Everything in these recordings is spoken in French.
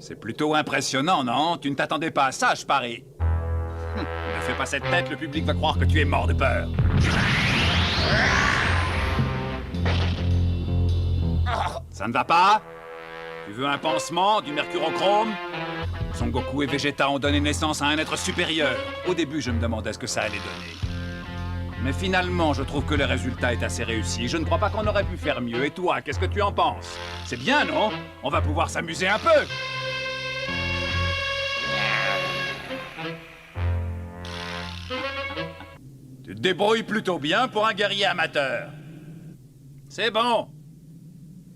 C'est plutôt impressionnant, non? Tu ne t'attendais pas à ça, je parie. Ne fais pas cette tête, le public va croire que tu es mort de peur. Ça ne va pas? Tu veux un pansement, du mercurochrome? Son Goku et Vegeta ont donné naissance à un être supérieur. Au début, je me demandais ce que ça allait donner. Mais finalement, je trouve que le résultat est assez réussi. Je ne crois pas qu'on aurait pu faire mieux. Et toi, qu'est-ce que tu en penses? C'est bien, non? On va pouvoir s'amuser un peu. Tu te débrouilles plutôt bien pour un guerrier amateur. C'est bon.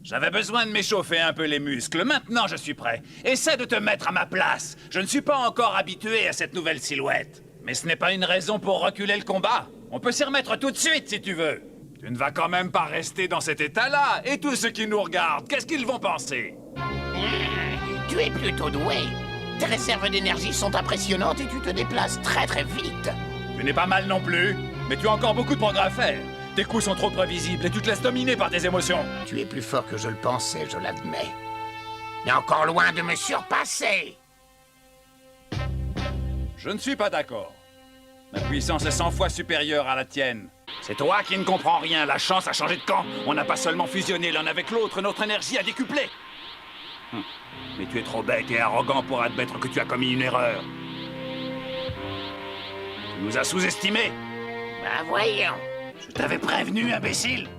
J'avais besoin de m'échauffer un peu les muscles. Maintenant, je suis prêt. Essaie de te mettre à ma place. Je ne suis pas encore habitué à cette nouvelle silhouette. Mais ce n'est pas une raison pour reculer le combat. On peut s'y remettre tout de suite, si tu veux. Tu ne vas quand même pas rester dans cet état-là. Et tous ceux qui nous regardent, qu'est-ce qu'ils vont penser? Tu es plutôt doué. Tes réserves d'énergie sont impressionnantes et tu te déplaces très vite. Tu n'es pas mal non plus, mais tu as encore beaucoup de progrès à faire. Tes coups sont trop prévisibles et tu te laisses dominer par tes émotions. Tu es plus fort que je le pensais, je l'admets. Mais encore loin de me surpasser. Je ne suis pas d'accord. Ma puissance est 100 fois supérieure à la tienne. C'est toi qui ne comprends rien. La chance a changé de camp. On n'a pas seulement fusionné l'un avec l'autre, notre énergie a décuplé. Mais tu es trop bête et arrogant pour admettre que tu as commis une erreur. Tu nous as sous-estimés. Ben voyons. Je t'avais prévenu, imbécile.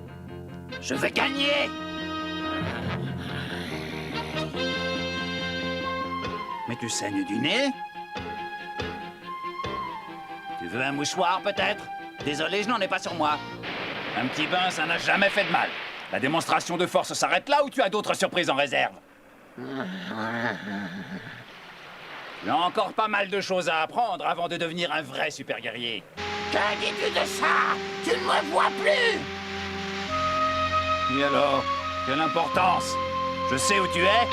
Je vais gagner. Mais tu saignes du nez? Tu veux un mouchoir, peut-être? Désolé, je n'en ai pas sur moi. Un petit bain, ça n'a jamais fait de mal. La démonstration de force s'arrête là ou tu as d'autres surprises en réserve? Tu as encore pas mal de choses à apprendre avant de devenir un vrai super guerrier. Que dis-tu de ça? Tu ne me vois plus. Et alors? Quelle importance? Je sais où tu es.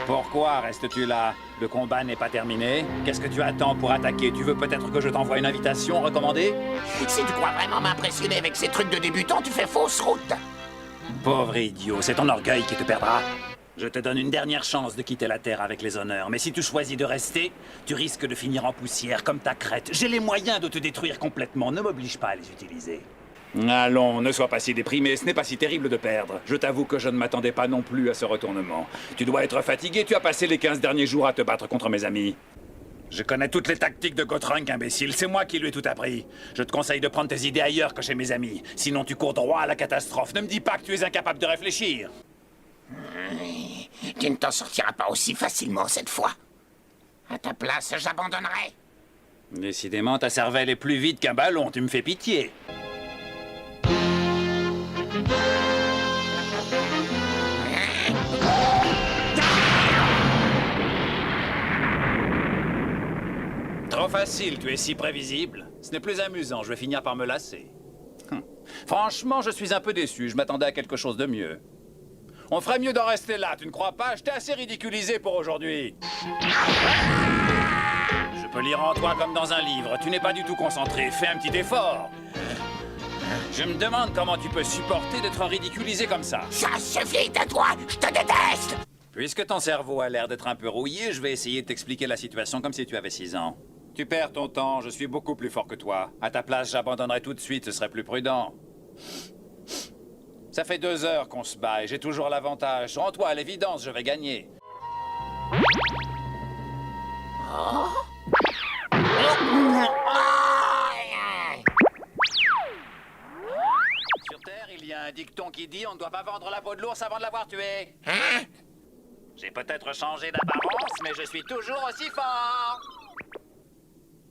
Pourquoi restes-tu là? Le combat n'est pas terminé. Qu'est-ce que tu attends pour attaquer? Tu veux peut-être que je t'envoie une invitation recommandée? Si tu crois vraiment m'impressionner avec ces trucs de débutant, tu fais fausse route. Pauvre idiot, c'est ton orgueil qui te perdra. Je te donne une dernière chance de quitter la Terre avec les honneurs, mais si tu choisis de rester, tu risques de finir en poussière comme ta crête. J'ai les moyens de te détruire complètement, ne m'oblige pas à les utiliser. Allons, ne sois pas si déprimé, ce n'est pas si terrible de perdre. Je t'avoue que je ne m'attendais pas non plus à ce retournement. Tu dois être fatigué, tu as passé les 15 derniers jours à te battre contre mes amis. Je connais toutes les tactiques de Gothrunk, imbécile, c'est moi qui lui ai tout appris. Je te conseille de prendre tes idées ailleurs que chez mes amis. Sinon tu cours droit à la catastrophe. Ne me dis pas que tu es incapable de réfléchir. Tu ne t'en sortiras pas aussi facilement cette fois. À ta place, j'abandonnerai. Décidément, ta cervelle est plus vite qu'un ballon, tu me fais pitié. Trop facile, tu es si prévisible. Ce n'est plus amusant, je vais finir par me lasser. Franchement, je suis un peu déçu, je m'attendais à quelque chose de mieux. On ferait mieux d'en rester là, tu ne crois pas? Je t'ai assez ridiculisé pour aujourd'hui. Je peux lire en toi comme dans un livre, tu n'es pas du tout concentré, fais un petit effort. Je me demande comment tu peux supporter d'être ridiculisé comme ça. Ça suffit, tais-toi, je te déteste. Puisque ton cerveau a l'air d'être un peu rouillé, je vais essayer de t'expliquer la situation comme si tu avais 6 ans. Tu perds ton temps, je suis beaucoup plus fort que toi. À ta place, j'abandonnerai tout de suite, ce serait plus prudent. Ça fait 2 heures qu'on se bat et j'ai toujours l'avantage. Rends-toi à l'évidence, je vais gagner. Sur Terre, il y a un dicton qui dit on ne doit pas vendre la peau de l'ours avant de l'avoir tué. Hein? J'ai peut-être changé d'apparence, mais je suis toujours aussi fort.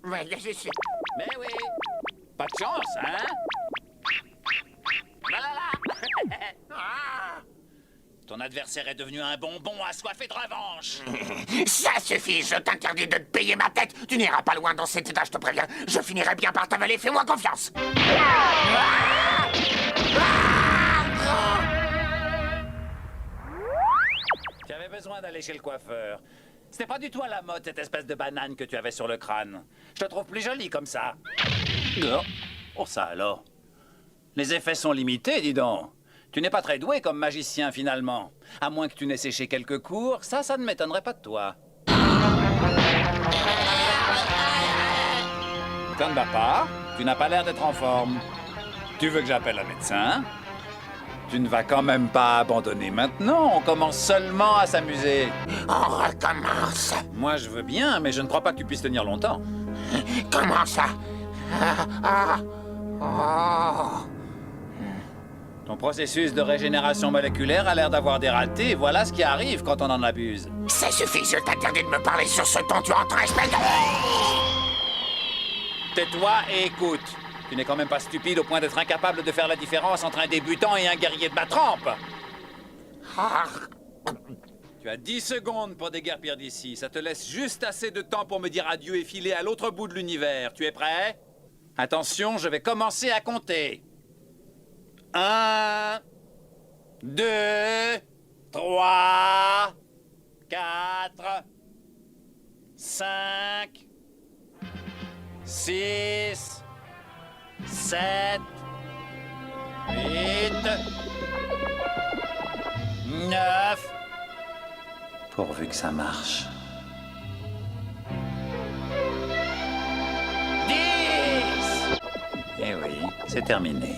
Ouais, je sais. Mais oui. Pas de chance, hein? Là, là, là. Ah. Ton adversaire est devenu un bonbon assoiffé de revanche. Ça suffit, je t'interdis de te payer ma tête. Tu n'iras pas loin dans cet état, je te préviens. Je finirai bien par t'avaler, fais-moi confiance. Tu avais besoin d'aller chez le coiffeur. C'était pas du tout à la mode, cette espèce de banane que tu avais sur le crâne. Je te trouve plus jolie comme ça. Oh, ça alors. Les effets sont limités, dis donc. Tu n'es pas très doué comme magicien, finalement. À moins que tu n'aies séché quelques cours, ça ne m'étonnerait pas de toi. Ça ne va pas. Tu n'as pas l'air d'être en forme. Tu veux que j'appelle un médecin? Tu ne vas quand même pas abandonner maintenant. On commence seulement à s'amuser. On recommence. Moi, je veux bien, mais je ne crois pas que tu puisses tenir longtemps. Comment ça? Oh. Ton processus de régénération moléculaire a l'air d'avoir dératé. Voilà ce qui arrive quand on en abuse. Ça suffit, je t'interdis de me parler sur ce ton, tu entres, espèce de... Tais-toi et écoute. Tu n'es quand même pas stupide au point d'être incapable de faire la différence entre un débutant et un guerrier de ma trempe. Tu as 10 secondes pour déguerpir d'ici. Ça te laisse juste assez de temps pour me dire adieu et filer à l'autre bout de l'univers. Tu es prêt? Attention, je vais commencer à compter. 1, 2, 3, 4, 5, 6, 7, 8, 9. Pourvu que ça marche. 10. Eh oui, c'est terminé.